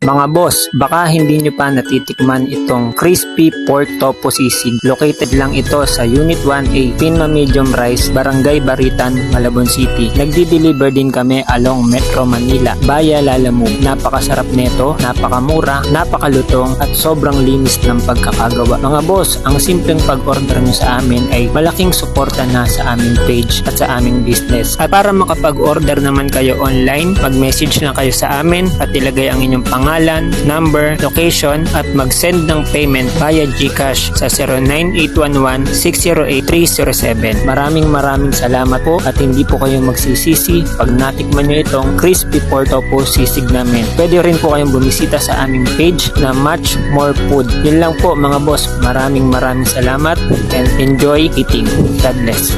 Mga boss, baka hindi nyo pa natitikman itong crispy pork tofu sisig. Located lang ito sa Unit 1A, Pinma Medium Rice, Barangay Baritan, Malabon City. Nagdi-deliver din kami along Metro Manila, Baya Lalamove. Napakasarap nito, napakamura, napakalutong at sobrang linis ng pagkakagawa. Mga boss, ang simpleng pag-order nyo sa amin ay malaking suporta na sa aming page at sa aming business. At para makapag-order naman kayo online, mag-message lang kayo sa amin at ilagay ang inyong pangalan, number, location at mag-send ng payment via GCash sa 09811-608-307. Maraming salamat po at hindi po kayo magsisisi pag natikman nyo itong crispy pork tofu sisig namin. Pwede rin po kayong bumisita sa aming page na Much More Food. Yun lang po mga boss. Maraming salamat and enjoy eating. God bless.